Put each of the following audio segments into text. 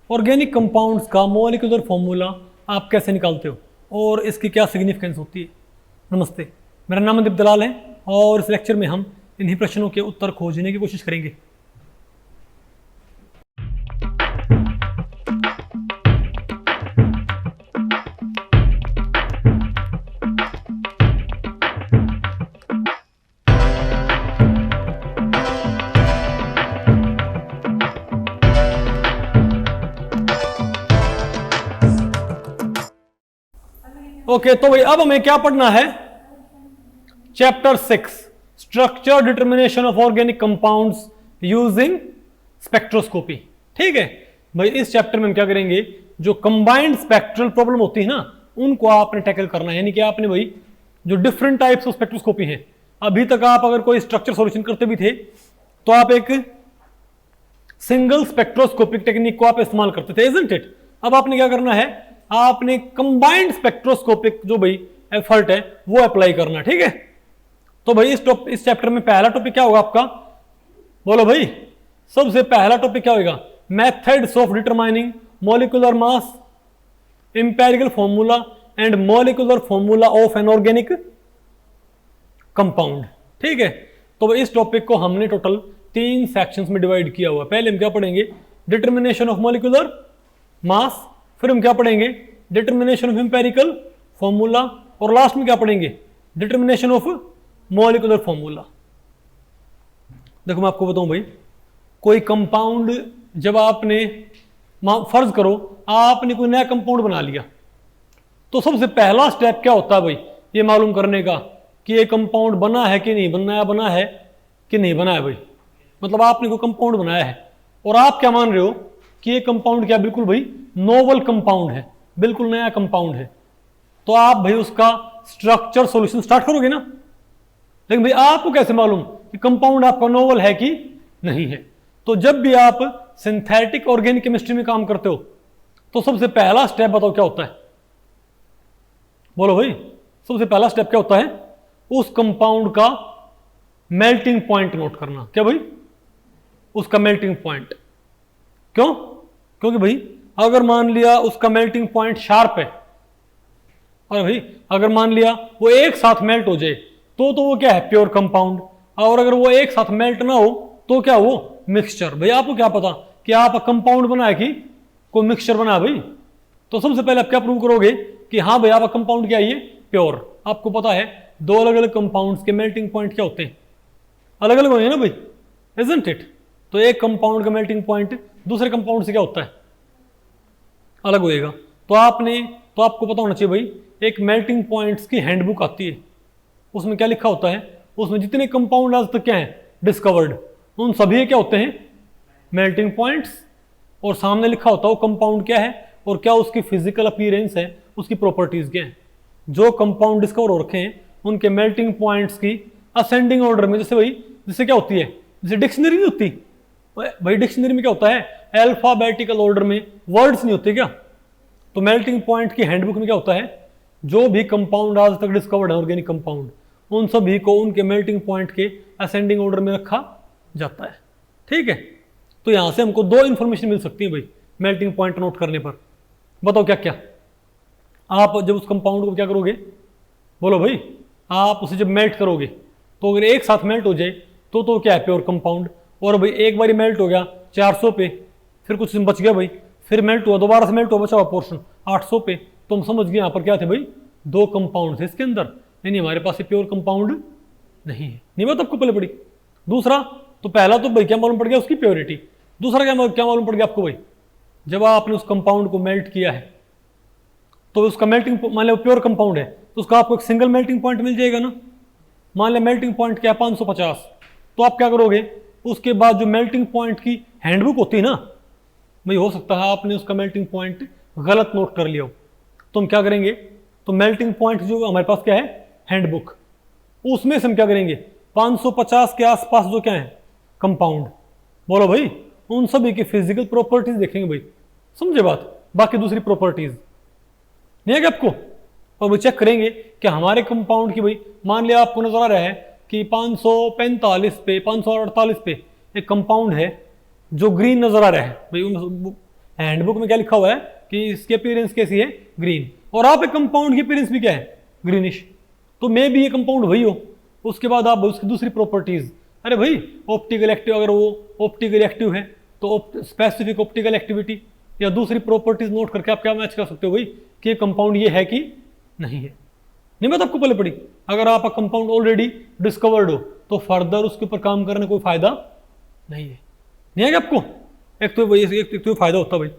Organic compounds का molecular formula आप कैसे निकालते हो और इसकी क्या सिग्निफिकेंस होती है। नमस्ते, मेरा नाम दीप दलाल है और इस लेक्चर में हम इन्हीं प्रश्नों के उत्तर खोजने की कोशिश करेंगे। ओके, तो भाई अब हमें क्या पढ़ना है? Chapter 6 structure determination of organic compounds using spectroscopy. ठीक है भाई, इस चैप्टर में हम क्या करेंगे, जो कंबाइंड स्पेक्ट्रल प्रॉब्लम होती है ना, उनको आपने टैकल करना है। यानी कि आपने भाई जो डिफरेंट टाइप्स ऑफ स्पेक्ट्रोस्कोपी है, अभी तक आप अगर कोई स्ट्रक्चर सॉल्यूशन करते भी थे तो आप एक सिंगल स्पेक्ट्रोस्कोपिक टेक्निक को आप इस्तेमाल करते थे, इजंट इट? अब आपने क्या करना है, आपने कंबाइंड स्पेक्ट्रोस्कोपिक जो भाई एफर्ट है वो अप्लाई करना। ठीक है, तो भाई इस चैप्टर में पहला टॉपिक क्या होगा आपका? बोलो भाई, सबसे पहला टॉपिक क्या होगा? Methods of determining molecular mass, empirical formula and molecular formula of an organic compound. ठीक है, तो इस टॉपिक को हमने टोटल 3 सेक्शंस में डिवाइड किया हुआ है। पहले हम क्या पढ़ेंगे? डिटरमिनेशन ऑफ मॉलिक्यूलर मास, फिर हम क्या पढ़ेंगे? डिटरमिनेशन ऑफ एम्पिरिकल फॉर्मूला, और लास्ट में क्या पढ़ेंगे? Determination of molecular formula. देखो मैं आपको बताऊं भाई, कोई कंपाउंड जब आपने, फर्ज करो आपने कोई नया कंपाउंड बना लिया, तो सबसे पहला स्टेप क्या होता है भाई? ये मालूम करने का कि ये कंपाउंड बना है कि नहीं बना है कि नहीं बना है भाई। मतलब आपने कोई कंपाउंड बनाया है और आप क्या मान रहे हो कि ये कंपाउंड क्या बिल्कुल भाई नोवल कंपाउंड है, बिल्कुल नया कंपाउंड है, तो आप भाई उसका स्ट्रक्चर सॉल्यूशन स्टार्ट करोगे ना। लेकिन भाई आपको कैसे मालूम कि कंपाउंड आपका नोवल है कि नहीं है? तो जब भी आप सिंथेटिक ऑर्गेनिक केमिस्ट्री में काम करते हो तो सबसे पहला स्टेप बताओ क्या होता है? बोलो भाई, सबसे पहला स्टेप क्या होता है? उस कंपाउंड का मेल्टिंग पॉइंट नोट करना। क्या भाई? उसका मेल्टिंग पॉइंट। क्यों? क्योंकि भाई अगर मान लिया उसका मेल्टिंग पॉइंट शार्प है, और भाई अगर मान लिया वो एक साथ मेल्ट हो जाए तो वो क्या है? Pure compound. और अगर वो एक साथ मेल्ट ना हो तो क्या? वो मिक्सचर। भाई आपको क्या पता कि आप कंपाउंड बनाए कि कोई मिक्सचर बना? भाई तो सबसे पहले आप क्या प्रूव करोगे कि हाँ भाई आपका कंपाउंड क्या है? ये प्योर। आपको पता है दो अलग अलग कंपाउंड्स के मेल्टिंग पॉइंट क्या होते हैं? अलग अलग होंगे ना भाई, इजंट इट? तो एक कंपाउंड का मेल्टिंग पॉइंट दूसरे कंपाउंड से क्या होता है? अलग होएगा। तो आपको पता होना चाहिए भाई, एक मेल्टिंग पॉइंट्स की हैंडबुक आती है, उसमें क्या लिखा होता है? उसमें जितने कंपाउंड आज तक क्या है डिस्कवर्ड, उन सभी क्या होते हैं? Melting points. और सामने लिखा होता है वो कंपाउंड क्या है और क्या उसकी फिजिकल अपीयरेंस है, उसकी प्रॉपर्टीज क्या है। जो कंपाउंड डिस्कवर हो रखे हैं उनके मेल्टिंग पॉइंट्स की असेंडिंग ऑर्डर में, जैसे क्या होती है, जैसे डिक्शनरी नहीं होती भाई, डिक्शनरी में क्या होता है? अल्फाबेटिकल ऑर्डर में वर्ड्स नहीं होते क्या? तो मेल्टिंग पॉइंट की हैंडबुक में क्या होता है? जो भी कंपाउंड आज तक डिस्कवर्ड है ऑर्गेनिक कंपाउंड, उन सभी को उनके मेल्टिंग पॉइंट के असेंडिंग ऑर्डर में रखा जाता है। ठीक है, तो यहां से हमको 2 इंफॉर्मेशन मिल सकती है भाई मेल्टिंग पॉइंट नोट करने पर। बताओ क्या क्या? आप जब उस कंपाउंड को क्या करोगे? बोलो भाई, आप उसे जब मेल्ट करोगे तो अगर एक साथ मेल्ट हो जाए तो क्या है? Pure compound. और भाई एक बार मेल्ट हो गया 400 पे, फिर कुछ बच गया भाई, फिर मेल्ट हुआ, दोबारा से मेल्ट हुआ, बचा हुआ पोर्शन 800 पे, तो हम समझ गए यहाँ पर क्या थे भाई? 2 कंपाउंड थे इसके अंदर, यानी हमारे पास प्योर कंपाउंड नहीं है। नहीं बात आपको पहले पड़ी? दूसरा, तो पहला तो भाई क्या मालूम पड़ गया? उसकी प्योरिटी। दूसरा क्या मालूम पड़ गया आपको भाई? जब आपने उस कंपाउंड को मेल्ट किया है तो उसका मेल्टिंग, मान लिया प्योर कंपाउंड है तो उसका आपको एक सिंगल मेल्टिंग पॉइंट मिल जाएगा ना। मान लिया मेल्टिंग पॉइंट क्या है? 550। तो आप क्या करोगे? उसके बाद जो मेल्टिंग पॉइंट की हैंडबुक होती है ना भाई, हो सकता है आपने उसका मेल्टिंग पॉइंट गलत नोट कर लिया हो, तो हम क्या करेंगे? तो मेल्टिंग पॉइंट जो हमारे पास क्या है? हैंडबुक, उसमें से हम क्या करेंगे? 550 के आसपास जो क्या है कंपाउंड, बोलो भाई, उन सभी की फिजिकल प्रॉपर्टीज देखेंगे भाई। समझे बात? बाकी दूसरी प्रॉपर्टीज नहीं है क्या आपको? और वो चेक करेंगे कि हमारे कंपाउंड की भाई, मान लिया आपको नजर आ रहा है कि 545 पे, 548 पे एक कंपाउंड है जो ग्रीन नजर आ रहा है भाई, हैंडबुक में क्या लिखा हुआ है कि इसकी अपीयरेंस कैसी है, ग्रीन, और आप एक कंपाउंड की अपीयरेंस भी क्या है, ग्रीनिश, तो मे भी ये कंपाउंड वही हो। उसके बाद आप उसकी दूसरी प्रॉपर्टीज, अरे भाई ऑप्टिकल एक्टिव, अगर वो ऑप्टिकल एक्टिव है तो स्पेसिफिक ऑप्टिकल एक्टिविटी या दूसरी प्रॉपर्टीज नोट करके आप क्या मैच कर सकते हो भाई कि ये कंपाउंड ये है कि नहीं है। नहीं बात आपको पहले पड़ी, अगर आपका कंपाउंड ऑलरेडी डिस्कवर्ड हो तो फर्दर उसके ऊपर काम करने कोई फायदा नहीं है। नहीं है क्या आपको? एक तो भाई एक तो फायदा होता भाई,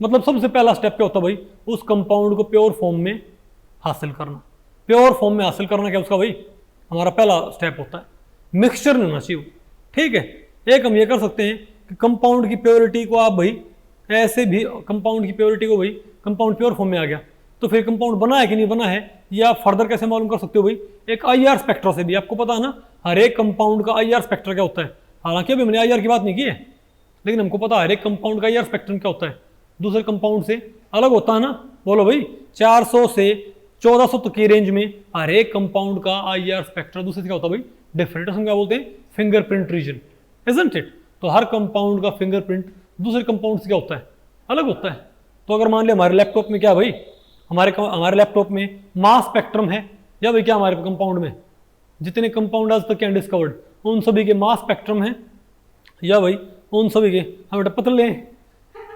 मतलब सबसे पहला स्टेप क्या होता भाई, उस कंपाउंड को प्योर फॉर्म में हासिल करना। प्योर फॉर्म में हासिल करना क्या उसका भाई हमारा पहला स्टेप होता है। मिक्सचर नहीं होना चाहिए, ठीक है। एक हम ये कर सकते हैं कि कंपाउंड की प्योरिटी को आप भाई ऐसे भी, कंपाउंड की प्योरिटी को भाई, कंपाउंड प्योर फॉर्म में आ गया तो फिर कंपाउंड बना है कि नहीं बना है ये आप फर्दर कैसे मालूम कर सकते हो भाई, एक IR स्पेक्ट्रा से भी। आपको पता है ना हर एक कंपाउंड का IR स्पेक्ट्रा क्या होता है, हालांकि अभी मैंने IR की बात नहीं की है, लेकिन हमको पता है हर एक कंपाउंड का IR स्पेक्ट्रम क्या होता है, दूसरे कंपाउंड से अलग होता है ना। बोलो भाई 400 से 1400 तक की रेंज में हर एक कंपाउंड का IR स्पेक्ट्रा दूसरे से क्या होता है भाई, डिफरेंट। हम क्या बोलते हैं, फिंगरप्रिंट रीजन, इजंट इट। तो हर कंपाउंड का फिंगरप्रिंट दूसरे कंपाउंड से क्या होता है, अलग होता है। तो अगर मान लिया हमारे लैपटॉप में क्या भाई, हमारे लैपटॉप में मास स्पेक्ट्रम है, या भाई क्या हमारे कंपाउंड में जितने कंपाउंड आज तक क्या डिस्कवर्ड उन सभी के मास स्पेक्ट्रम है, या भाई उन सभी के हम बेटा पतले हैं।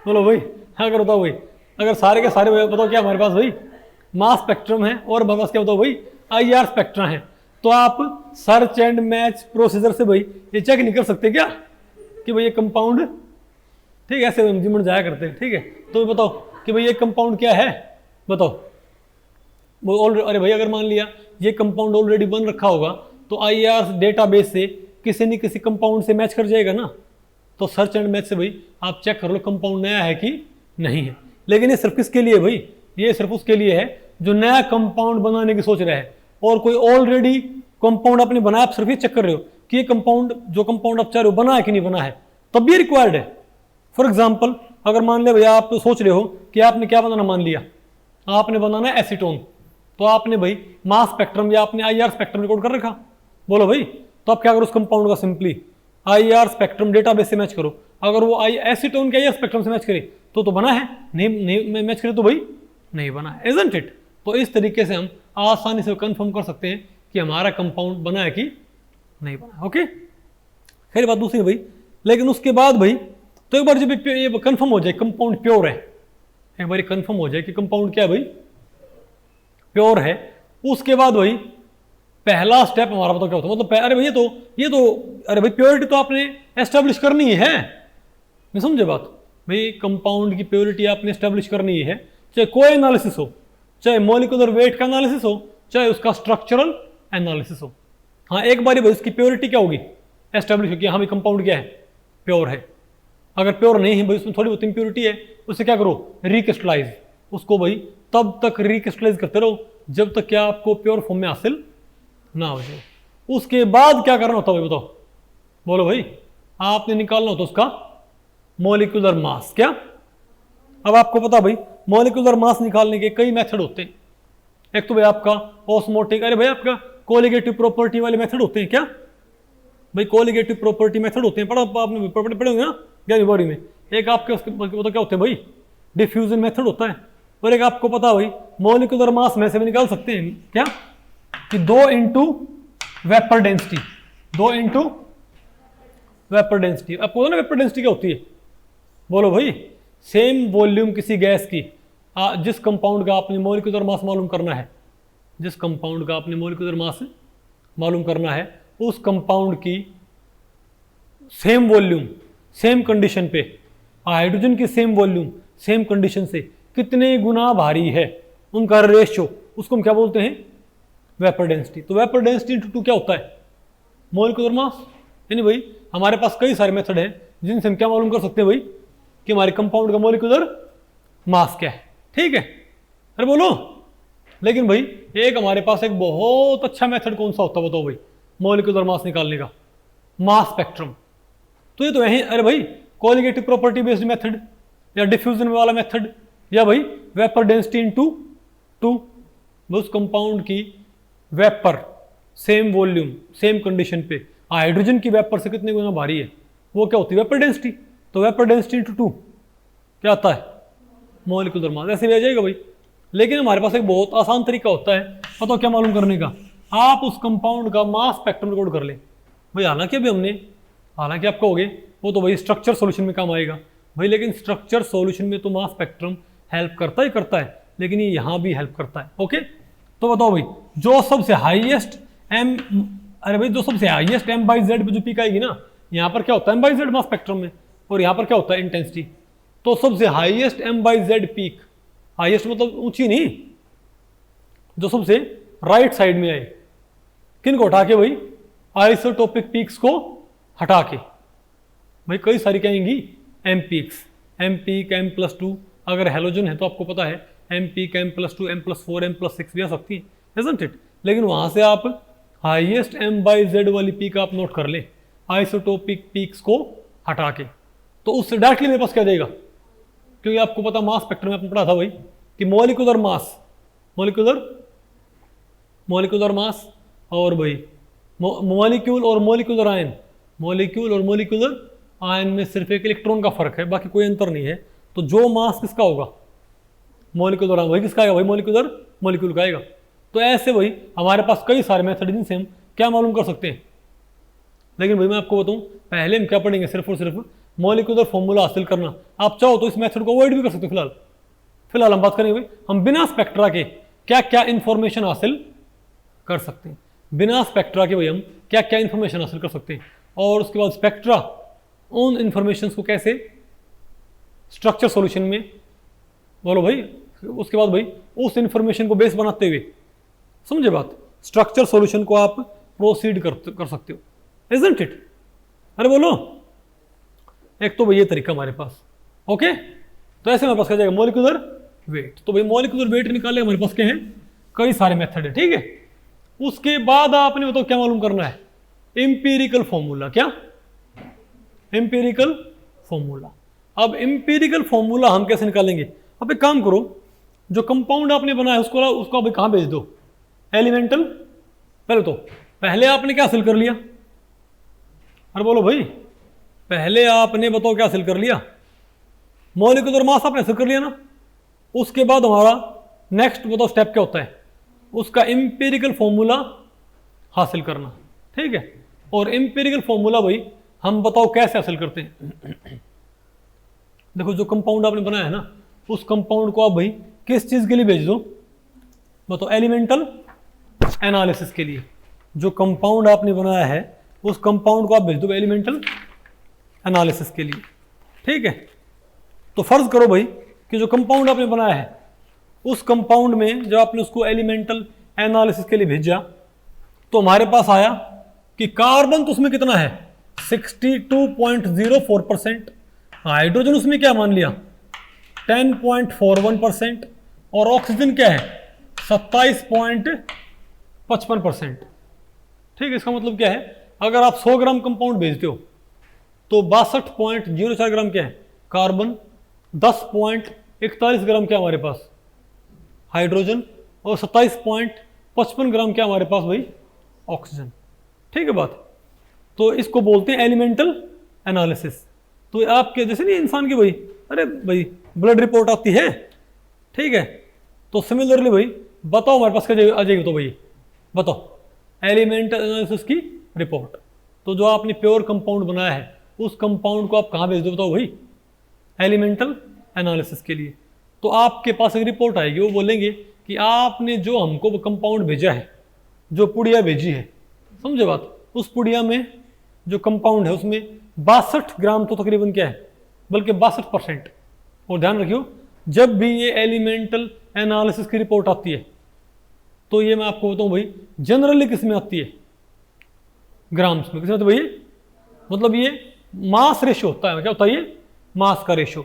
बोलो भाई अगर बताओ भाई, अगर सारे के सारे बताओ क्या हमारे पास भाई मास स्पेक्ट्रम है और हमारे पास क्या बताओ भाई IR स्पेक्ट्रम है, तो आप सर्च एंड मैच प्रोसीजर से भाई ये चेक नहीं कर सकते क्या कि भाई ये कंपाउंड, ठीक है, ऐसे जिमन जाया करते हैं, ठीक है। तो बताओ कि भाई ये कंपाउंड क्या है, बताओ वो अरे भाई अगर मान लिया ये कंपाउंड ऑलरेडी बन रखा होगा तो IR डेटाबेस से किसी न किसी कंपाउंड से मैच कर जाएगा ना। तो सर्च एंड मैच से भाई आप चेक कर लो कंपाउंड नया है कि नहीं है। लेकिन ये सिर्फ किसके लिए भाई, ये सिर्फ उसके लिए है जो नया कंपाउंड बनाने की सोच रहा है, और कोई ऑलरेडी कंपाउंड आपने बनाया, आप सिर्फ ये चेक कर रहे हो कि ये कंपाउंड, जो कंपाउंड आप चाह रहे हो बना है कि नहीं बना है, तब भी रिक्वायर्ड है। फॉर एग्जाम्पल अगर मान लिया भैया आप सोच रहे हो कि आपने क्या बनाना, मान लिया आपने बनाना है एसीटोन, तो आपने भाई मास स्पेक्ट्रम या आपने IR स्पेक्ट्रम रिकॉर्ड कर रखा। बोलो भाई तो आप क्या करो, उस कंपाउंड का सिंपली IR स्पेक्ट्रम डेटाबेस से मैच करो। अगर वो एसीटोन के IR स्पेक्ट्रम से मैच करे तो बना है, नहीं मैच करे तो भाई नहीं बना है, इजंट इट। तो इस तरीके से हम आसानी से कंफर्म कर सकते हैं कि हमारा कंपाउंड बना है कि नहीं बना। ओके, खैर बात दूसरी भाई, लेकिन उसके बाद भाई तो एक बार जब ये कंफर्म हो जाए कंपाउंड प्योर है, एक बार कंफर्म हो जाए कि कंपाउंड क्या है भाई प्योर है, उसके बाद भाई पहला स्टेप हमारा बताओ क्या होता है, मतलब अरे भाई ये तो अरे भाई प्योरिटी तो आपने एस्टेब्लिश करनी ही है। नहीं समझे बात भाई, कंपाउंड की प्योरिटी आपने एस्टेब्लिश करनी ही है, चाहे कोई एनालिसिस हो, चाहे मॉलिक्यूलर वेट का एनालिसिस हो, चाहे उसका स्ट्रक्चरल एनालिसिस हो। हाँ एक बार भाई उसकी प्योरिटी क्या होगी, एस्टेब्लिश होगी, हाँ भाई कंपाउंड क्या है, प्योर है। अगर प्योर नहीं है भाई, उसमें थोड़ी बहुत इंप्योरिटी है, उसे क्या करो, रिक्रिस्टलाइज, उसको भाई तब तक रिक्रिस्टलाइज करते रहो जब तक क्या आपको प्योर फॉर्म में हासिल ना हो जाए। उसके बाद क्या करना होता है भाई बताओ, बोलो भाई आपने निकालना होता उसका मॉलिक्यूलर मास। क्या अब आपको पता भाई मॉलिक्यूलर मास निकालने के कई मेथड होते हैं। एक तो भाई आपका ऑस्मोटिक, अरे भाई आपका कोलिगेटिव प्रॉपर्टी वाले मेथड होते हैं। क्या भाई कोलिगेटिव प्रॉपर्टी मेथड होते हैं, पढ़ा आपने प्रॉपर्टी पढ़े होंगे ना ज्ञानी बॉडी में। एक आपके उसके तो क्या होते हैं भाई, डिफ्यूजन मेथड होता है, और एक आपको पता भाई मॉलिक्यूलर मास में से भी निकाल सकते हैं क्या कि 2 into vapour density, 2 into vapour density. आपको पता ना वेपर डेंसिटी क्या होती है, बोलो भाई सेम वॉल्यूम किसी गैस की, जिस कंपाउंड का आपने मॉलिक्यूलर मास मालूम करना है, जिस कंपाउंड का आपने मॉलिक्यूलर मास मालूम करना है, उस कंपाउंड की सेम वॉल्यूम सेम कंडीशन पे हाइड्रोजन की सेम वॉल्यूम सेम कंडीशन से कितने गुना भारी है, उनका रेशियो, उसको हम क्या बोलते हैं, वेपर डेंसिटी। तो वेपर डेंसिटी इंटू 2 क्या होता है, मॉलिक्यूलर मास। यानी भाई हमारे पास कई सारे मेथड हैं जिनसे हम क्या मालूम कर सकते हैं भाई कि हमारे कंपाउंड का मॉलिक्यूलर मास क्या है, ठीक है। अरे बोलो, लेकिन भाई एक हमारे पास एक बहुत अच्छा मेथड कौन सा होता है बताओ भाई, मॉलिक्यूलर मास निकालने का, मास स्पेक्ट्रम। तो ये तो यही, अरे भाई कोलिगेटिव प्रॉपर्टी बेस्ड मेथड, या डिफ्यूजन वाला मेथड, या भाई वेपर डेंसिटी इंटू 2, उस कंपाउंड की vapour same volume same condition पे हाइड्रोजन की वेपर से कितने गुना भारी है, वो क्या होती है, वेपर डेंसिटी। तो वेपर डेंसिटी इंटू 2, क्या आता है, मॉलिक्यूलर मास, ऐसे भी आ जाएगा भाई। लेकिन हमारे पास एक बहुत आसान तरीका होता है, बताओ क्या मालूम करने का, आप उस कंपाउंड का मास स्पेक्ट्रम रिकॉर्ड कर ले भाई। हालांकि आप कहोगे वो तो भाई स्ट्रक्चर सॉल्यूशन में काम आएगा भाई, लेकिन स्ट्रक्चर सॉल्यूशन में तो मास स्पेक्ट्रम हेल्प करता ही करता है, लेकिन ये यहाँ भी हेल्प करता है। ओके, तो बताओ भाई जो सबसे हाईएस्ट एम, अरे भाई जो सबसे हाईएस्ट एम बाई जेड पे जो पीक आएगी ना, यहाँ पर क्या होता है M by Z mass spectrum में, और यहाँ पर क्या होता है इंटेंसिटी। तो सबसे highest M by Z peak, highest मतलब ऊंची नहीं, जो सबसे राइट साइड में आए, किन को हटा के भाई, आइसोटोपिक पीक्स को हटा के भाई, कई सारी क्या आएंगी M peaks, M peak M plus two, अगर हेलोजन है तो आपको पता है M peak M plus two M plus four M plus six भी आ सकती है, इजंट इट। लेकिन वहां से आप हाईएस्ट एम बाई जेड वाली पीक आप नोट कर ले, आइसोटोपिक पीक्स को हटा के, तो उससे डायरेक्टली मेरे पास क्या देगा, क्योंकि आपको पता मास स्पेक्ट्रम में आपने पढ़ा था भाई कि मॉलिक्यूलर मास, मॉलिक्यूलर मास और भाई मॉलिक्यूल और मॉलिक्यूलर आयन, मॉलिक्यूल और मॉलिक्यूलर आयन में सिर्फ एक इलेक्ट्रॉन का फर्क है, बाकी कोई अंतर नहीं है। तो जो मास किसका होगा, मॉलिक्यूलर आयन, वही किसका आएगा भाई, मॉलिक्यूल का आएगा। तो ऐसे भाई हमारे पास कई सारे मेथड जिनसे हम क्या मालूम कर सकते हैं। लेकिन भाई मैं आपको बताऊं, पहले हम क्या पढ़ेंगे, सिर्फ और सिर्फ मॉलिक्यूलर फॉर्मूला हासिल करना। आप चाहो तो इस मेथड को अवॉइड भी कर सकते हो। फिलहाल हम बात करेंगे भाई हम बिना स्पेक्ट्रा के क्या क्या इंफॉर्मेशन हासिल कर सकते हैं, बिना स्पेक्ट्रा के भाई हम क्या क्या इंफॉर्मेशन हासिल कर सकते हैं, और उसके बाद स्पेक्ट्रा उन इंफॉर्मेशन को कैसे स्ट्रक्चर सॉल्यूशन में, बोलो भाई, उसके बाद भाई उस इंफॉर्मेशन को बेस बनाते हुए, समझे बात, स्ट्रक्चर सॉल्यूशन को आप प्रोसीड कर सकते हो, इजंट इट। अरे बोलो, एक तो भाई ये तरीका हमारे पास। ओके, तो ऐसे हमारे पास क्या जाएगा, मॉलिक्यूलर वेट। तो भाई मॉलिक्यूलर वेट निकाले हमारे पास क्या है, कई सारे मेथड है, ठीक है। उसके बाद आपने बताओ क्या मालूम करना है, एम्पिरिकल फॉर्मूला। क्या, एम्पिरिकल फॉर्मूला। अब एम्पिरिकल फॉर्मूला हम कैसे निकालेंगे, अब एक काम करो, जो कंपाउंड आपने बनाया उसको अभी कहाँ भेज दो, एलिमेंटल। पहले आपने क्या हासिल कर लिया, अरे बोलो भाई, पहले आपने बताओ क्या हासिल कर लिया, मॉलिक्यूलर मास आपने हासिल कर लिया ना। उसके बाद हमारा नेक्स्ट बताओ स्टेप क्या होता है, उसका एम्पिरिकल फॉर्मूला हासिल करना, ठीक है। और एम्पिरिकल फॉर्मूला भाई हम बताओ कैसे हासिल करते हैं। देखो जो कंपाउंड आपने बनाया है ना, उस कंपाउंड को आप भाई किस चीज के लिए भेज दो, बताओ, एलिमेंटल एनालिसिस के लिए। जो कंपाउंड आपने बनाया है उस कंपाउंड को आप भेज दो एलिमेंटल एनालिसिस के लिए, ठीक है। तो फर्ज करो भाई कि जो कंपाउंड आपने बनाया है उस कंपाउंड में जब आपने उसको एलिमेंटल एनालिसिस के लिए भेजा, तो हमारे पास आया कि कार्बन तो उसमें कितना है 62.04%, हाइड्रोजन उसमें क्या मान लिया 10.41%, और ऑक्सीजन क्या है 27.55%, ठीक है। इसका मतलब क्या है, अगर आप 100 ग्राम कंपाउंड भेजते हो तो 62.04 ग्राम क्या है कार्बन, 10.41 ग्राम क्या हमारे पास हाइड्रोजन, और 27.55 ग्राम क्या हमारे पास भाई ऑक्सीजन, ठीक है बात। तो इसको बोलते हैं एलिमेंटल एनालिसिस। तो आपके जैसे नहीं इंसान की भाई, अरे भाई ब्लड रिपोर्ट आती है, ठीक है, तो सिमिलरली भाई बताओ हमारे पास क्या आ जाएगी, तो भाई बताओ एलिमेंटल एनालिसिस की रिपोर्ट। तो जो आपने प्योर कंपाउंड बनाया है उस कंपाउंड को आप कहाँ भेज दो, बताओ भाई एलिमेंटल एनालिसिस के लिए। तो आपके पास एक रिपोर्ट आएगी, वो बोलेंगे कि आपने जो हमको कंपाउंड भेजा है, जो पुड़िया भेजी है, समझे बात, उस पुड़िया में जो कंपाउंड है उसमें 62 ग्राम तो तकरीबन क्या है, बल्कि 62%। और ध्यान रखियो जब भी ये एलिमेंटल एनालिसिस की रिपोर्ट आती है तो ये मैं आपको बताऊं भाई जनरली किस में आती है, ग्राम्स में। किस में आती है भाई, मतलब ये मास रेशो होता है। क्या होता है ये, मास का रेशो।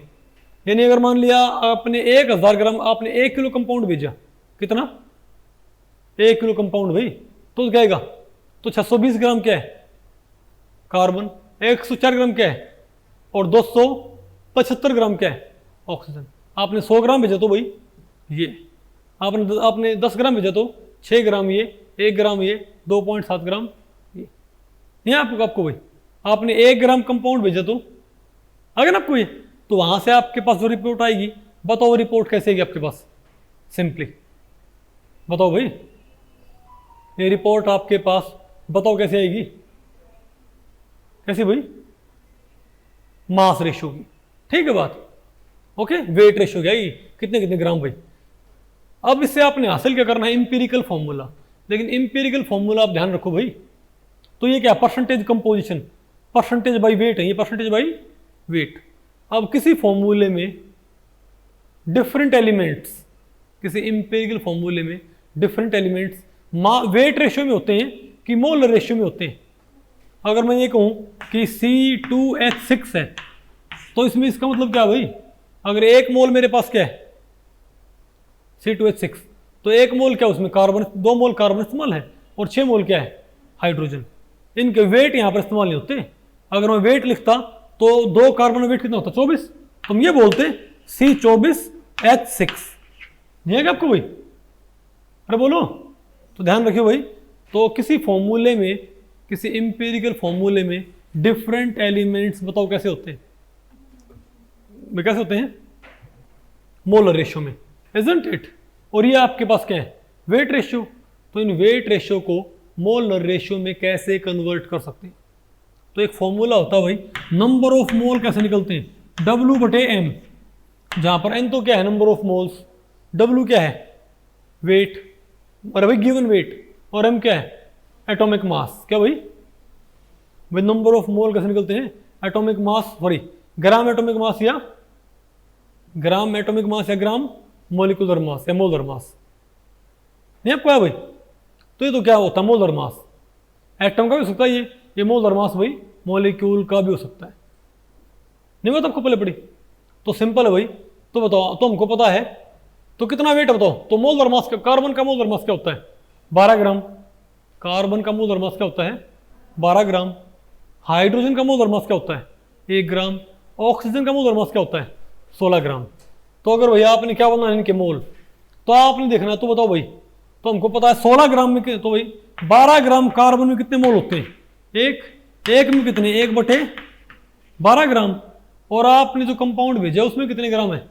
यानी अगर मान लिया आपने 1000 ग्राम, आपने 1 किलो कंपाउंड भेजा, कितना 1 किलो कंपाउंड भाई, तो क्या आएगा, तो 620 ग्राम क्या है कार्बन, 104 ग्राम क्या है, और 275 ग्राम क्या है ऑक्सीजन। आपने 100 ग्राम भेजा तो भाई ये, आपने 10 ग्राम भेजा तो 6 ग्राम ये, 1 ग्राम ये, 2.7 ग्राम ये। नहीं आपको भाई आपने 1 ग्राम कंपाउंड भेजा तो आ गया ना आपको ये, तो वहां से आपके पास जो रिपोर्ट आएगी, बताओ रिपोर्ट कैसे आएगी आपके पास? सिंपली बताओ भाई, ये रिपोर्ट आपके पास बताओ कैसे आएगी? कैसे भाई? मास रेशियो की, ठीक है बात, ओके, वेट रेशियो की आएगी, कितने कितने ग्राम भाई। अब इससे आपने हासिल क्या करना है? Empirical formula. लेकिन इंपीरिकल फॉर्मूला आप ध्यान रखो भाई, तो ये क्या? Percentage composition, percentage by wait है ये, परसेंटेज बाई वेट। अब किसी फॉर्मूले में डिफरेंट एलिमेंट्स, किसी इंपीरिकल फॉर्मूले में डिफरेंट एलिमेंट्स वेट रेशियो में होते हैं कि मोलर रेशियो में होते हैं। अगर मैं ये कहूं कि C2H6 है, तो इसमें इसका मतलब क्या है भाई? अगर 1 मोल मेरे पास क्या है? C2H6, तो 1 मोल क्या उसमें कार्बन, 2 मोल कार्बन इस्तेमाल है और 6 मोल क्या है? हाइड्रोजन। इनके वेट यहां पर इस्तेमाल नहीं होते। अगर मैं वेट लिखता तो 2 कार्बन में वेट कितना होता? 24। तुम ये बोलते C24H6, नहीं है क्या आपको भाई? अरे बोलो, तो ध्यान रखियो भाई। तो किसी फॉर्मूले में, किसी इंपीरिकल फॉर्मूले में डिफरेंट एलिमेंट्स बताओ कैसे होते हैं? कैसे होते हैं? मोलर रेशियो में, इजंट इट? और ये आपके पास क्या है? Weight ratio. तो इन वेट रेशियो को मोलर रेशियो में कैसे कन्वर्ट कर सकते हैं? तो एक फॉर्मूला होता है भाई, नंबर ऑफ मोल कैसे निकलते हैं? W/M, जहां पर N तो क्या है? नंबर ऑफ मोल्स, W क्या है? वेट, और भाई गिवन वेट, और M क्या है? Atomic mass. क्या भाई? विद नंबर ऑफ मोल कैसे निकलते हैं? Atomic mass, sorry gram atomic mass, या ग्राम एटॉमिक मास, या ग्राम मोलिकुलर मास, या मोलर मास। नहीं आपको है भाई? तो ये तो क्या होता है? Molar mass. एटम का भी हो सकता है ये मोलर मास भाई, मॉलिक्यूल का भी हो सकता है। नहीं बात आपको पहले पड़ी? तो सिंपल है भाई। तो बताओ, तो हमको पता है, तो कितना वेट है बताओ? तो मोलर मास, कार्बन का मोलर मास क्या होता है? 12 ग्राम। कार्बन का मोलर मास क्या होता है? 12 ग्राम। हाइड्रोजन का मोलर मास क्या होता है? 1 ग्राम। ऑक्सीजन का मोलर मास क्या होता है? 16 ग्राम। तो अगर भैया आपने क्या बोलना है इनके मोल, तो आपने देखना है, तो बताओ भाई। तो हमको पता है 16 ग्राम में, तो भाई 12 ग्राम कार्बन में कितने मोल होते हैं? एक में कितने? 1/12 ग्राम। और आपने जो कंपाउंड भेजा उसमें कितने ग्राम है?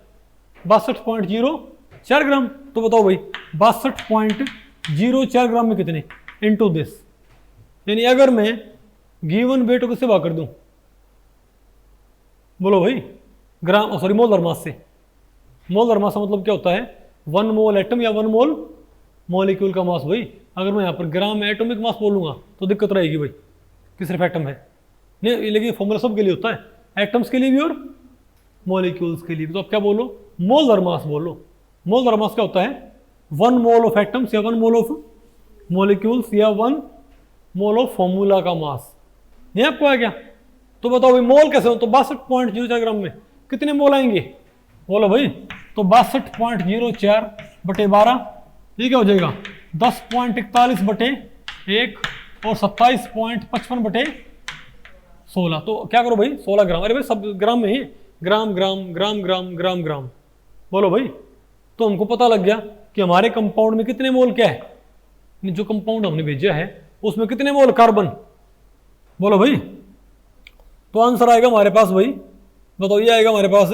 62.04 ग्राम। तो बताओ भाई 62.04 ग्राम में कितने? इनटू दिस, यानी अगर मैं गिवन वेट को किससे भाग कर दूं? बोलो भाई, ग्राम, सॉरी मोलर मास से। मोलर मास का मतलब क्या होता है? 1 मोल एटम या 1 मोल मॉलिक्यूल का मास भाई। अगर मैं यहाँ पर ग्राम में एटॉमिक मास बोलूंगा तो दिक्कत रहेगी भाई, कि सिर्फ एटम है नहीं, लेकिन फॉर्मूला सब के लिए होता है, एटम्स के लिए भी और मॉलिक्यूल्स के लिए भी। तो आप क्या बोलो? मोलर मास बोलो। मोलर मास क्या होता है? 1 मोल ऑफ एटम्स, या 1 मोल ऑफ मॉलिक्यूल्स, या 1 मोल ऑफ फॉर्मूला का मास। नहीं आपको है क्या? तो बताओ भाई मोल कैसे हो? तो 62.04 ग्राम में कितने मोल आएंगे? बोलो भाई। तो 62.04/12, ये क्या हो जाएगा? 10.41/1 और 27.55/16। तो क्या करो भाई? 16 ग्राम। अरे भाई सब ग्राम में ही, ग्राम ग्राम ग्राम ग्राम ग्राम ग्राम। बोलो भाई। तो हमको पता लग गया कि हमारे कंपाउंड में कितने मोल क्या है, जो कंपाउंड हमने भेजा है उसमें कितने मोल कार्बन। बोलो भाई। तो आंसर आएगा हमारे पास भाई, बताओ, ये आएगा हमारे पास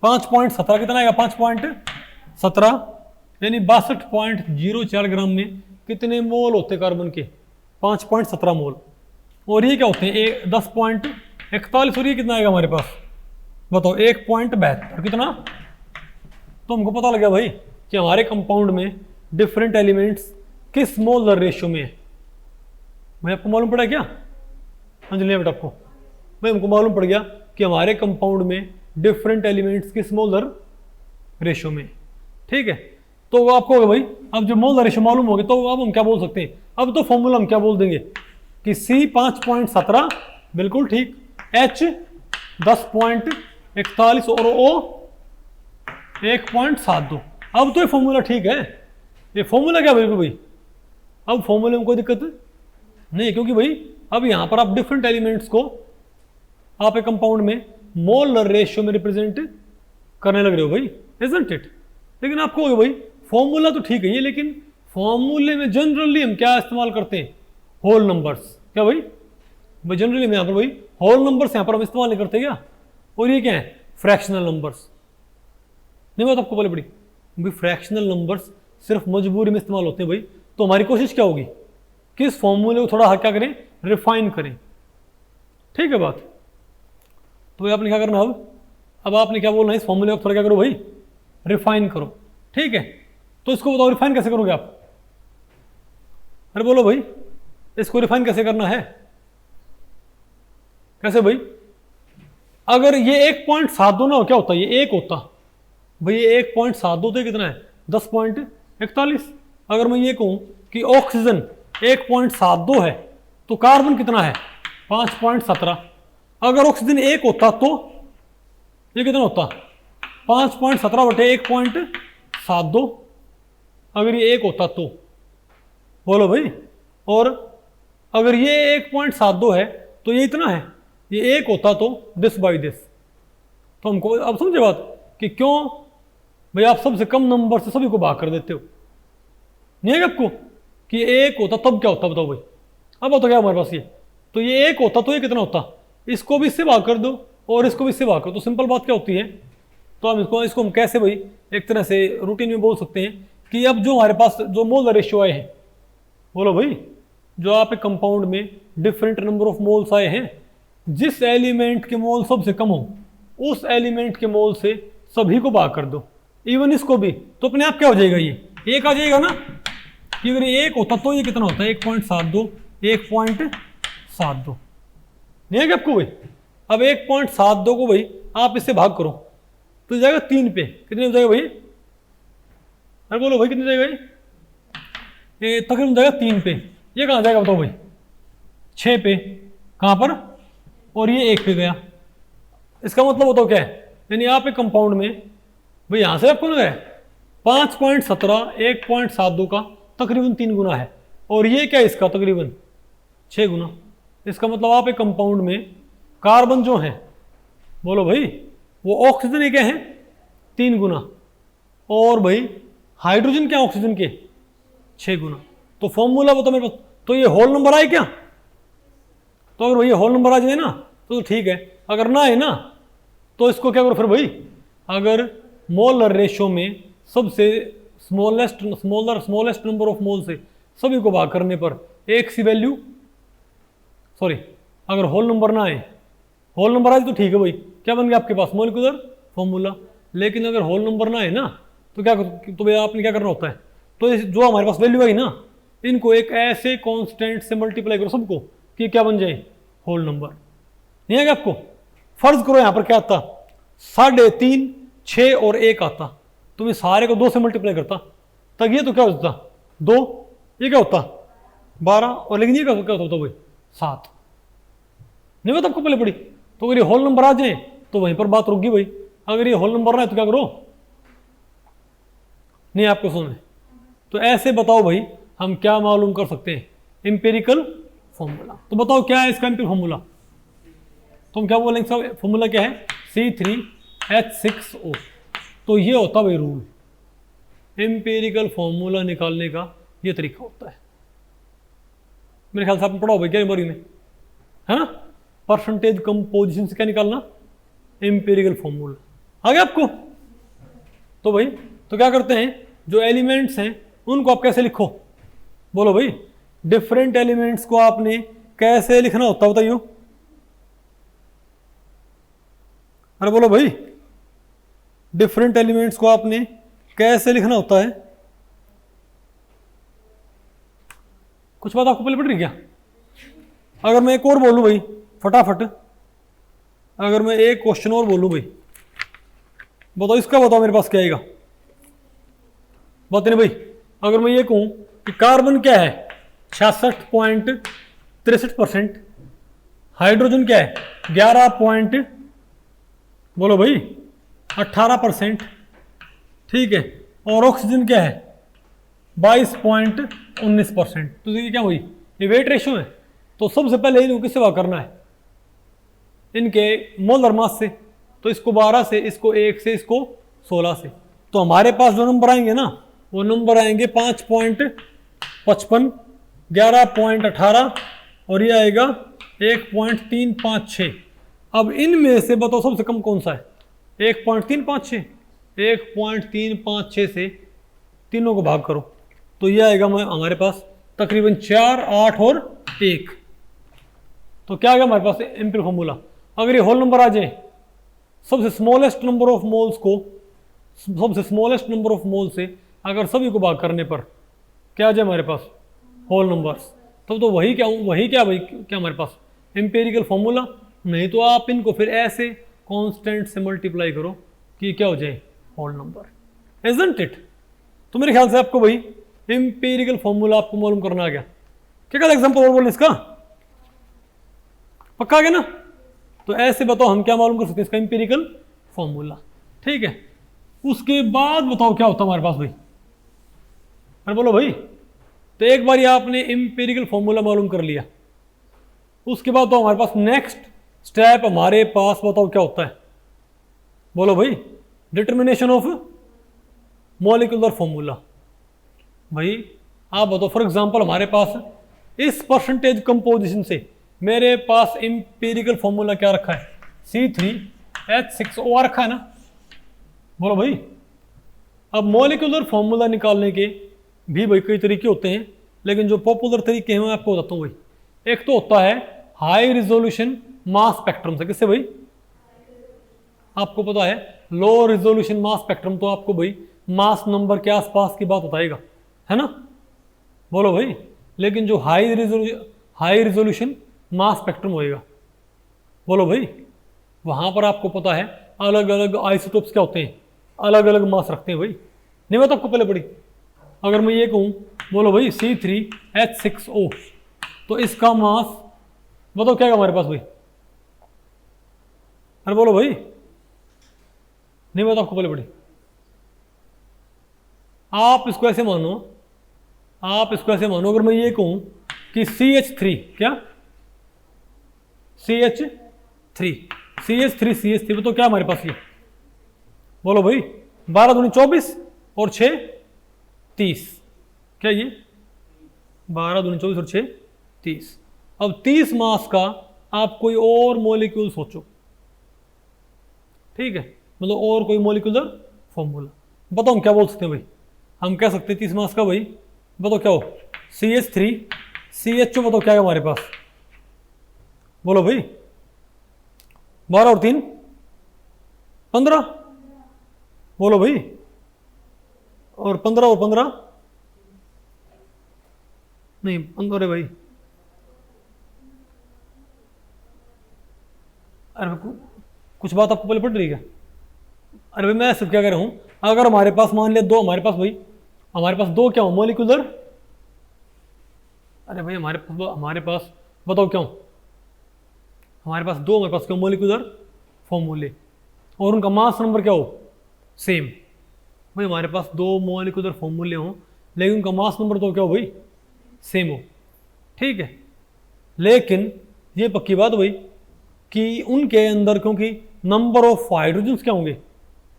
5.17। कितना आएगा? 5.17, यानी 62.04 ग्राम में कितने मोल होते कार्बन के? 5.17 मोल। और ये क्या होते हैं? 10.41। और ये कितना आएगा हमारे पास? बताओ, 1.72। कितना? तो हमको पता लगा भाई कि हमारे कंपाउंड में डिफरेंट एलिमेंट्स किस मोलर रेशियो में है। भाई आपको मालूम पड़ा क्या? अंजलि बेटा आपको भाई हमको मालूम पड़ गया कि हमारे कंपाउंड में डिफरेंट एलिमेंट्स किस मोलर रेशियो में, ठीक है। तो आपको होगा भाई, अब जो मोलर रेशियो मालूम हो गया तो अब हम क्या बोल सकते हैं? अब तो फॉर्मूला हम क्या बोल देंगे कि C 5.17 बिल्कुल ठीक, H 10.41 और O 1.72। अब तो ये फॉर्मूला ठीक है। ये फॉर्मूला क्या बिल्कुल भाई, अब फॉर्मूले में कोई दिक्कत नहीं, क्योंकि भाई अब यहां पर आप डिफरेंट एलिमेंट्स को आप एक कंपाउंड में मोलर रेशियो में रिप्रेजेंट करने लग रहे हो भाई, इजंट इट। लेकिन आपको होगा भाई फॉर्मूला तो ठीक है ये, लेकिन फॉर्मूले में जनरली हम क्या इस्तेमाल करते हैं? Whole numbers. क्या भाई जनरली में यहाँ पर भाई होल नंबर्स यहाँ पर हम इस्तेमाल नहीं करते क्या? और ये क्या है, फ्रैक्शनल नंबर्स। नहीं बात आपको पहले पड़ी भाई, फ्रैक्शनल नंबर्स सिर्फ मजबूरी में इस्तेमाल होते हैं भाई। तो हमारी कोशिश क्या होगी कि इस फॉर्मूले को थोड़ा क्या करें, रिफाइन करें। ठीक है बात। तो भाई आपने क्या करना, अब आपने क्या बोलना है, इस फॉर्मूले को थोड़ा क्या करो भाई, रिफाइन करो। ठीक है, तो इसको बताओ रिफाइन कैसे करोगे आप? अरे बोलो भाई, इसको रिफाइन कैसे करना है? कैसे भाई? अगर ये 1.72 ना हो, क्या होता है, ये 1 होता भाई, ये 1.72 तो कितना है, 10.41। अगर मैं ये कहूं कि ऑक्सीजन 1.72 है तो कार्बन कितना है, 5.17। अगर ऑक्सीजन 1 होता तो ये कितना होता, 5.17 बटे 1.72। अगर ये 1 होता तो बोलो भाई। और अगर ये 1.72 है तो ये इतना है, ये 1 होता तो दिस बाई दिस। तो हमको अब समझे बात कि क्यों भाई आप सबसे कम नंबर से सभी को भाग कर देते हो? नहीं है आपको कि 1 होता तब क्या होता, बताओ भाई। अब बताओ क्या हमारे पास ये, तो ये 1 होता तो ये कितना होता, इसको भी इससे भाग कर दो और इसको भी इससे भाग कर दो। सिंपल बात क्या होती है, तो हम इसको हम कैसे भाई एक तरह से रूटीन में बोल सकते हैं कि अब जो हमारे पास जो मोलर रेशियो आए हैं, बोलो भाई, जो आप एक कंपाउंड में डिफरेंट नंबर ऑफ मोल्स आए हैं, जिस एलिमेंट के मोल सबसे कम हो उस एलिमेंट के मोल से सभी को भाग कर दो, इवन इसको भी। तो अपने आप क्या हो जाएगा, ये 1 आ जाएगा ना। कि अगर ये 1 होता तो ये कितना होता है, 1.72, 1.72। नहीं है क्या आपको भाई? अब 1.72 को भाई आप इससे भाग करो तो जाएगा 3 पे, कितने हो जाएगा भाई? अरे बोलो भाई कितने जाएगा भाई? ये तकरीबन जाएगा 3 पे। ये कहाँ जाएगा बताओ भाई? 6 पे। कहाँ पर? और ये 1 पे गया। इसका मतलब बताओ क्या है, यानी आप एक कंपाउंड में भाई यहां से आपको ना है 5.17 1.72 का तकरीबन 3 गुना है, और ये क्या है इसका तकरीबन 6 गुना। इसका मतलब आप एक कंपाउंड में कार्बन जो है, बोलो भाई, वो ऑक्सीजन क्या है 3 गुना, और भाई हाइड्रोजन क्या ऑक्सीजन के 6 गुना। तो फॉर्मूला बताओ मेरे पास, तो ये होल नंबर आए क्या? तो अगर भैया होल नंबर आ जाए ना तो ठीक है, अगर ना आए ना तो इसको क्या करो फिर भाई, अगर मोलर रेशियो में सबसे स्मॉलेस्ट नंबर ऑफ मोल से सभी को भाग करने पर एक सी वैल्यू, सॉरी अगर होल नंबर ना आए, होल नंबर आए तो ठीक है भाई, क्या बन गया आपके पास मॉलिक्यूलर फॉर्मूला। लेकिन अगर होल नंबर ना आए ना तो क्या, तो भैया आपने क्या करना होता है, तो जो हमारे पास वैल्यू आई ना, इनको एक ऐसे कांस्टेंट से मल्टीप्लाई करो सबको कि क्या बन जाए, होल नंबर। नहीं है क्या आपको? फर्ज करो यहां पर क्या आता, 3.5, 6 और 1 आता, तो मैं सारे को 2 से मल्टीप्लाई करता, तब ये तो क्या होता 2, ये क्या होता 12, और लेकिन ये क्या होता भाई 7। नहीं बता आपको पहले पड़ी। तो अगर ये होल नंबर आ जाए तो वहीं पर बात रुक गई भाई। अगर ये होल नंबर ना है तो क्या करो, नहीं आपको सुन। तो ऐसे बताओ भाई हम क्या मालूम कर सकते हैं, इंपेरिकल फॉर्मूला। तो बताओ क्या है इसका इंपेरिकल फॉर्मूला, तो हम क्या बोलेंगे, सब फॉर्मूला क्या है, C3H6O। तो ये होता भाई रूल, इंपेरिकल फॉर्मूला निकालने का ये तरीका होता है। मेरे ख्याल से आपने पढ़ा हो भाई क्या बारी में, है ना, परसेंटेज कंपोजिशन से क्या निकालना, इंपेरिकल फॉर्मूला आ गया आपको। तो भाई तो क्या करते हैं, जो एलिमेंट्स हैं उनको आप कैसे लिखो, बोलो भाई, डिफरेंट एलिमेंट्स को आपने कैसे लिखना होता है बताइयो। अरे बोलो भाई, डिफरेंट एलिमेंट्स को आपने कैसे लिखना होता है। कुछ बात आपको पहले पढ़ रही क्या? अगर मैं एक और बोलूं भाई फटाफट, अगर मैं एक क्वेश्चन और बोलूं भाई, बताओ इसका, बताओ मेरे पास क्या आएगा, बताइए भाई। अगर मैं ये कहूं कि कार्बन क्या है 66.63%, हाइड्रोजन क्या है 11 बोलो भाई 18%, ठीक है, और ऑक्सीजन क्या है 22.19%। तो ये क्या हुई, ये वेट रेशियो है। तो सबसे पहले इनको किससे भाग करना है, इनके मोलर मास से। तो इसको 12 से, इसको 1 से, इसको 16 से। तो हमारे पास जो नंबर आएंगे ना, वो नंबर आएंगे 5.55, 11.18 और ये आएगा 1.356। अब इनमें से बताओ सबसे कम कौन सा है? 1.356, 1.356 से तीनों को भाग करो तो ये आएगा हमारे पास तकरीबन 4, 8 और 1। तो क्या आ गया हमारे पास एम्पिरिकल फॉर्मूला? अगर ये होल नंबर आ जाए, सबसे स्मॉलेस्ट नंबर ऑफ मोल्स को सबसे स्मॉलेस्ट नंबर ऑफ मोल से अगर सभी को भाग करने पर क्या आ जाए हमारे पास? Whole numbers. तो वही क्या भाई क्या हमारे पास एम्पिरिकल फॉर्मूला? नहीं तो आप इनको फिर ऐसे कांस्टेंट से मल्टीप्लाई करो कि क्या हो जाए? Whole number. Isn't it? तो मेरे ख्याल से आपको भाई एम्पिरिकल फॉर्मूला आपको मालूम करना आ गया। क्या क्या एग्जांपल और बोलने इसका? पक्का आ गया ना? तो ऐसे बताओ हम क्या मालूम कर सकते हैं इसका एम्पिरिकल फॉर्मूला। ठीक है, उसके बाद बताओ क्या होता है हमारे पास भाई? अरे बोलो भाई। तो एक बार आपने एम्पिरिकल फॉर्मूला मालूम कर लिया, उसके बाद तो हमारे पास नेक्स्ट स्टेप हमारे पास बताओ क्या होता है? बोलो भाई। Determination of molecular formula. भाई आप बताओ, फॉर एग्जांपल हमारे पास इस परसेंटेज कंपोजिशन से मेरे पास एम्पिरिकल फॉर्मूला क्या रखा है? C3H6O रखा है ना? बोलो भाई। अब मॉलिक्यूलर फॉर्मूला निकालने के भी भाई कई तरीके होते हैं, लेकिन जो पॉपुलर तरीके हैं मैं आपको बताता हूँ भाई। एक तो होता है हाई रिजोल्यूशन मास स्पेक्ट्रम से। किससे भाई? आपको पता है लो रिजोल्यूशन मास स्पेक्ट्रम तो आपको भाई मास नंबर के आसपास की बात बताएगा, है ना? बोलो भाई। लेकिन जो हाई रिजोल्यूशन मास स्पेक्ट्रम होएगा, बोलो भाई, वहां पर आपको पता है अलग अलग आइसोटोप्स क्या होते हैं, अलग अलग मास रखते हैं भाई। नहीं बता आपको पहले पड़ी? अगर मैं ये कहूँ बोलो भाई C3H6O, तो इसका मास बताओ क्या है हमारे पास भाई? अरे बोलो भाई। नहीं बता आपको पहले पड़ी? आप इसको ऐसे मानो, अगर मैं ये कहूं कि CH3 क्या? CH3 बताओ क्या हमारे पास? ये बोलो भाई। 12 दूनी 24 और 6 30। क्या ये? 12 दूनी 24 और 6 30। अब 30 मास का आप कोई और मॉलिक्यूल सोचो, ठीक है? मतलब और कोई मॉलिक्यूलर फॉर्मूला बताओ हम क्या बोल सकते हैं भाई? हम कह सकते हैं 30 मास का भाई बताओ क्या हो? CH3 CHO बताओ क्या है हमारे पास? बोलो भाई। 12 और 3 15। बोलो भाई। और 15 और 15 नहीं 15 भाई। अरे कुछ बात आपको पहले पड़ रही है? अरे भाई मैं सिर्फ क्या कह रहा हूं, अगर हमारे पास मान लिया दो, हमारे पास दो क्या हो मॉलिक्यूलर? अरे भाई हमारे पास बताओ क्या हो? हमारे पास क्या मॉलिक्यूलर फॉर्मूले, और उनका मास नंबर क्या हो? सेम। भाई हमारे पास दो मॉलिक्यूलर फॉर्मूले हों लेकिन उनका मास नंबर तो क्या हो भाई? सेम हो, ठीक है? लेकिन ये पक्की बात भाई कि उनके अंदर क्योंकि नंबर ऑफ हाइड्रोजन्स क्या होंगे?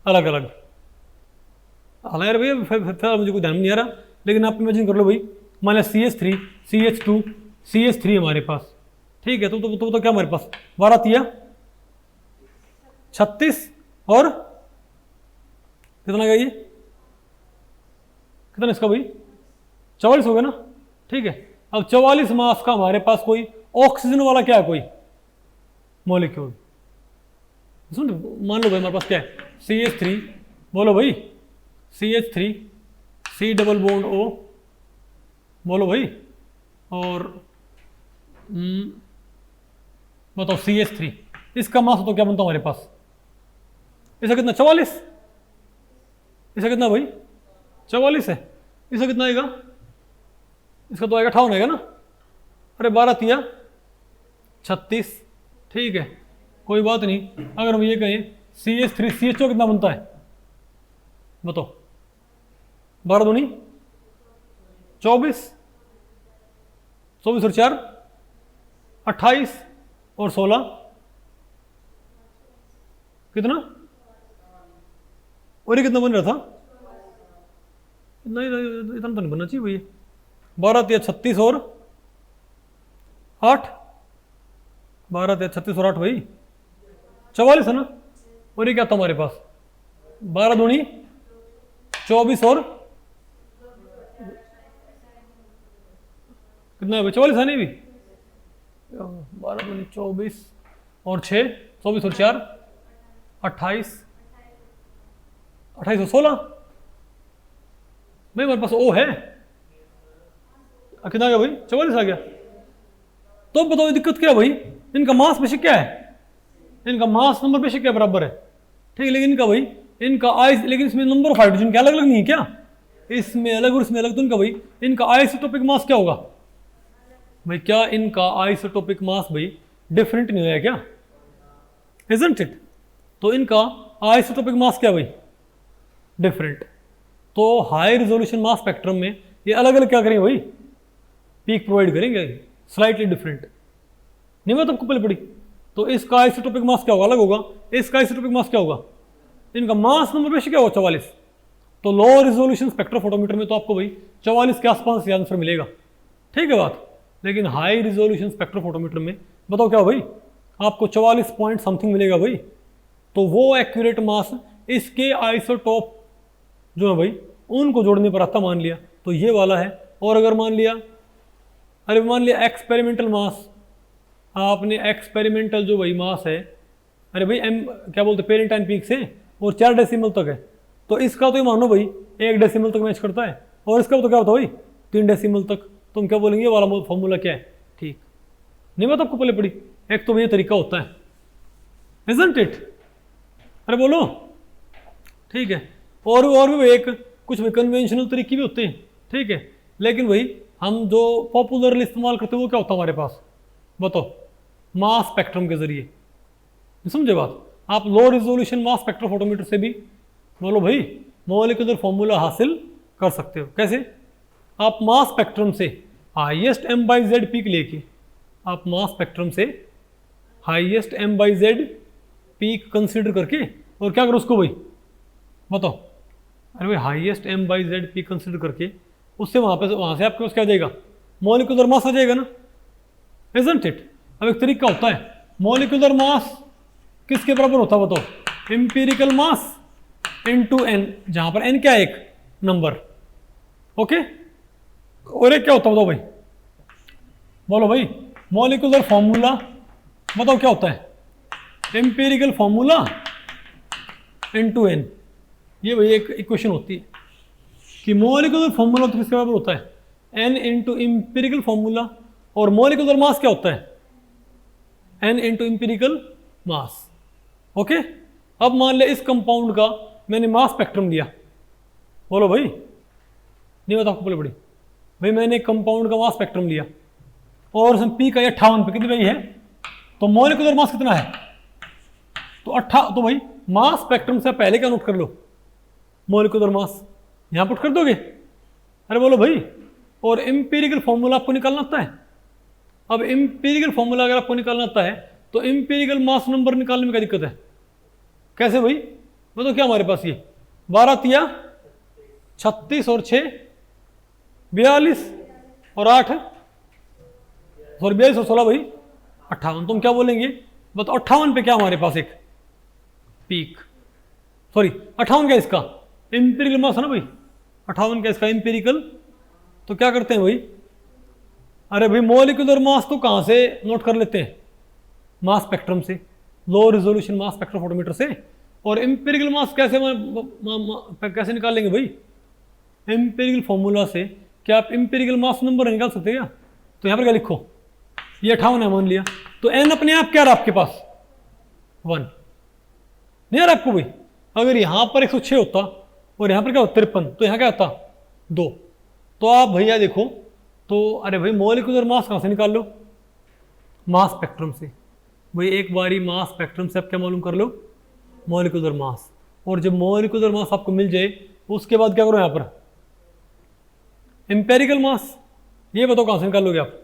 अलग अलग। हालांकि भैया फिर मुझे कोई ध्यान नहीं आ रहा, लेकिन आप इमेजिन कर लो भाई, मान लिया CH3 CH2 CH3 हमारे पास, ठीक है? तो क्या हमारे पास 12 तिया 36 और कितना गया ये? कितना इसका भाई? 44 हो गया ना? ठीक है। अब 44 मास का हमारे पास कोई ऑक्सीजन वाला क्या है कोई मॉलिक्यूल? मान लो भाई हमारे पास क्या है? CH3 बोलो भाई, CH3 C double bond O बोलो भाई, और बताओ CH3, इसका मास तो क्या बनता है हमारे पास? इसका कितना? 44। इसका कितना भाई? 44 है। इसका कितना आएगा? इसका तो आएगा 58 आएगा ना? अरे 12 तिया 36, ठीक है, कोई बात नहीं। अगर हम ये कहें CH3 CHO कितना बनता है बताओ? 12 दूनी 24, 24 और 4 28 और 16 कितना? और ये कितना बन रहा था? इतना तो नहीं बनना चाहिए भैया। 12 तिया 36 और 8, 12 तिया 36 और 8 भाई 44 है ना, और ये क्या था हमारे पास 12 दूनी 24 और कितना है भाई 44 है नहीं भी 12 दूनी 24 और 6 24 और 4 28 28 और 16 भाई हमारे पास ओ है कितना आ गया भाई 44 आ गया। तो बताओ ये दिक्कत क्या है भाई, इनका मास बेसिक क्या है, इनका मास नंबर बेसिक क्या बराबर है, ठीक है, लेकिन इनका भाई इनका आई, लेकिन इसमें नंबर ऑफ हाइड्रोजन क्या अलग अलग नहीं है क्या, इसमें अलग और इसमें अलग, तो इनका भाई इनका आइसोटोपिक मास क्या होगा भाई, क्या इनका आइसोटोपिक मास भाई डिफरेंट नहीं है क्या, इजंट इट, तो इनका आइसोटोपिक मास क्या भाई डिफरेंट, तो हाई रिजोल्यूशन मास स्पेक्ट्रम में ये अलग अलग क्या करेंगे भाई पीक प्रोवाइड करेंगे स्लाइटली डिफरेंट, नहीं मैं तुमको पहले पढ़ी, तो इसका आइसोटोपिक मास क्या होगा अलग होगा, इसका आइसोटोपिक मास क्या होगा, इनका मास नंबर बेसिक क्या होगा 44, तो लो रिजोल्यूशन स्पेक्ट्रोफोटोमीटर में तो आपको भाई 44 के आसपास ये आंसर मिलेगा, ठीक है बात, लेकिन हाई रिजोल्यूशन स्पेक्ट्रोफोटोमीटर में बताओ क्या भाई आपको 44 पॉइंट समथिंग मिलेगा भाई, तो वो एक्यूरेट मास इसके आइसोटोप जो है भाई उनको जोड़ने पर आता, मान लिया तो ये वाला है, और अगर मान लिया अरे मान लिया एक्सपेरिमेंटल मास, आपने एक्सपेरिमेंटल जो भाई मास है, अरे भाई एम क्या बोलते पेरेंट एंड पीक से और 4 डेसिमल तक है, तो इसका तो ये मानो भाई 1 डेसिमल तक मैच करता है, और इसका तो क्या होता है भाई 3 डेसिमल तक, तुम क्या बोलेंगे ये वाला फॉर्मूला क्या है, ठीक नहीं बात आपको पहले पड़ी, एक तो ये तरीका होता है, इजंट इट, अरे बोलो ठीक है, और भी भाई एक कुछ भी कन्वेंशनल तरीके भी होते हैं, ठीक है, लेकिन भाई हम जो पॉपुलरली इस्तेमाल करते हैं वो क्या होता है हमारे पास बताओ, मास स्पेक्ट्रम के जरिए, समझे बात, आप लो रिजोल्यूशन मास स्पेक्ट्रोफोटोमीटर से भी बोलो भाई मॉलिक्यूलर फॉर्मूला हासिल कर सकते हो, कैसे, आप मास स्पेक्ट्रम से हाईएस्ट M/Z पीक लेके, आप मास स्पेक्ट्रम से हाईएस्ट M/Z पीक कंसीडर करके, और क्या करो उसको भाई बताओ, अरे भाई हाईएस्ट M/Z पीक कंसीडर करके उससे वहां से आपके पास क्या जाएगा मॉलिक्यूलर मास आ जाएगा ना, इजंट इट। अब एक तरीका होता है मॉलिक्यूलर मास किसके बराबर होता है बताओ, एम्पिरिकल मास इनटू n, जहां पर n क्या है एक नंबर, ओके, और एक क्या होता है बताओ भाई, बोलो भाई मॉलिक्यूलर फॉर्मूला बताओ क्या होता है, एम्पिरिकल फॉर्मूला इनटू n, ये भाई एक इक्वेशन होती है कि मॉलिक्यूलर फॉर्मूला तो किसके बराबर होता है n इंटू इम्पेरिकल फॉर्मूला, और मॉलिक्यूलर मास क्या होता है n इंटू इम्पेरिकल मास, ओके। अब मान ले इस कंपाउंड का मैंने मास स्पेक्ट्रम लिया, बोलो भाई नहीं बता आपको बड़ी भाई, मैंने कंपाउंड का मास स्पेक्ट्रम लिया और उसमें पी का 58 पे कितनी भाई है, तो मॉलिक्यूलर मास कितना है, तो तो भाई मास स्पेक्ट्रम से पहले क्या नोट कर लो मॉलिक्यूलर मास, यहां पुट कर दोगे, अरे बोलो भाई, और एम्पिरिकल फॉर्मूला आपको निकालना आता है, अब एम्पिरिकल फॉर्मूला अगर आपको निकालना आता है तो एम्पिरिकल मास नंबर निकालने में क्या दिक्कत है, कैसे भाई बताओ, क्या हमारे पास ये 12 तिया 36 और 6 42 और 8 सॉरी 42 और 16 भाई 58, तुम क्या बोलेंगे बताओ 58 पे क्या हमारे पास एक पीक, सॉरी 58 क्या इसका एम्पिरिकल मास है ना भाई, 58 क्या इसका एम्पिरिकल, तो क्या करते हैं भाई, अरे भाई मॉलिक्यूलर मास तो कहां से नोट कर लेते हैं मास स्पेक्ट्रम से, लो रिजोल्यूशन मास स्पेक्ट्रोफोटोमीटर से, और एम्पिरिकल मास कैसे कैसे निकाल लेंगे भाई, एम्पिरिकल फॉर्मूला से, क्या आप एम्पिरिकल मास नंबर निकाल सकते हैं क्या, तो यहां पर क्या लिखो, ये 58 है मान लिया, तो n अपने आप क्या रहा आपके पास 1 नहीं यार आपको भाई, अगर यहां पर 106 होता और यहां पर क्या होता 53, तो यहां क्या होता 2, तो आप भैया देखो, तो अरे भाई मॉलिक्यूलर मास कहां से निकाल लो मास स्पेक्ट्रम से, भाई एक बारी मास स्पेक्ट्रम से आप क्या मालूम कर लो मॉलिक्यूलर मास, और जब मॉलिक्यूलर मास आपको मिल जाए उसके बाद क्या करो यहां पर एम्पेरिकल मास, ये बताओ कहां से निकालोगे आप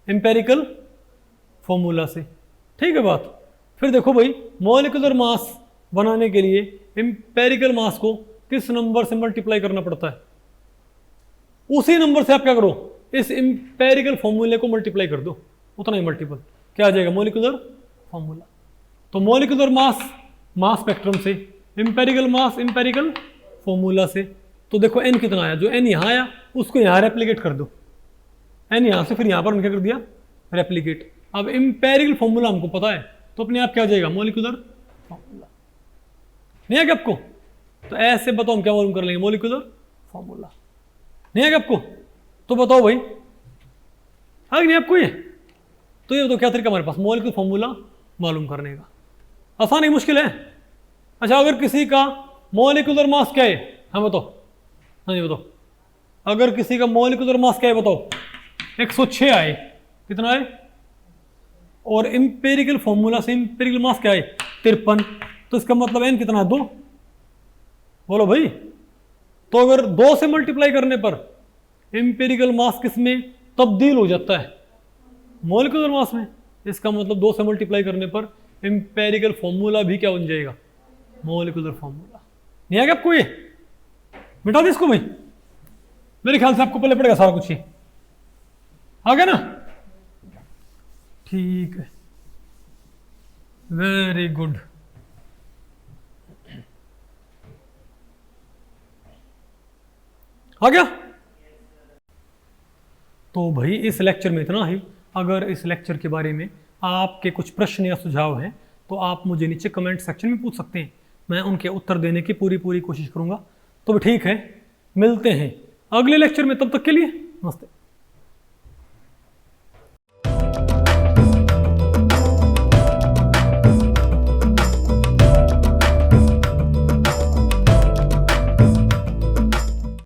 एम्पेरिकल फॉर्मूला से, ठीक है बात। फिर देखो भाई मॉलिक्यूलर मास बनाने के लिए एम्पेरिकल मास को किस नंबर से मल्टीप्लाई करना पड़ता है, उसी नंबर से आप क्या करो इस एम्पेरिकल फॉर्मूले को मल्टीप्लाई कर दो, उतना ही मल्टीपल क्या आ जाएगा मॉलिक्यूलर फॉर्मूला, तो मॉलिक्यूलर मास मास स्पेक्ट्रम से, इंपेरिकल मास इंपेरिकल फॉर्मूला से। तो देखो n कितना आया, जो n यहाँ आया उसको यहाँ रेप्लिकेट कर दो, n यहाँ से फिर यहाँ पर क्या कर दिया, रेप्लिकेट। अब इंपेरिकल फॉर्मूला हमको पता है तो अपने आप क्या हो जाएगा, मॉलिक्यूलर फॉर्मूला। नहीं है क्या आपको? तो ऐसे बताओ हम क्या मालूम कर लेंगे, मॉलिक्यूलर फॉर्मूला। नहीं है क्या आपको? तो बताओ भाई, आ नहीं आपको ये? तो ये बताओ क्या तरीका हमारे पास मॉलिक्यूलर फॉर्मूला मालूम करने का? आसान है मुश्किल है? अच्छा, अगर किसी का मॉलिक्यूलर मास क्या है, हाँ बताओ, हाँ जी बताओ, अगर किसी का मॉलिक्यूलर मास क्या है बताओ, 106 आए, कितना है? और इंपेरिकल फॉर्मूला से इंपेरिकल मास क्या है, 53। तो इसका मतलब n कितना है, 2। बोलो भाई। तो अगर 2 से मल्टीप्लाई करने पर इंपेरिकल मास किस में तब्दील हो जाता है, मॉलिक्यूलर मास में। इसका मतलब 2 से मल्टीप्लाई करने पर इंपेरिकल फॉर्मूला भी क्या बन जाएगा, मॉलिक्यूलर फॉर्मूला। नहीं आ गया आपको ये? मिटा दे इसको भाई, मेरे ख्याल से आपको पहले पड़ेगा सारा कुछ ही। आ गया ना? ठीक है, वेरी गुड। आ गया? तो भाई इस लेक्चर में इतना ही। अगर इस लेक्चर के बारे में आपके कुछ प्रश्न या सुझाव हैं तो आप मुझे नीचे कमेंट सेक्शन में पूछ सकते हैं, मैं उनके उत्तर देने की पूरी कोशिश करूंगा। तो ठीक है, मिलते हैं अगले लेक्चर में, तब तक के लिए नमस्ते।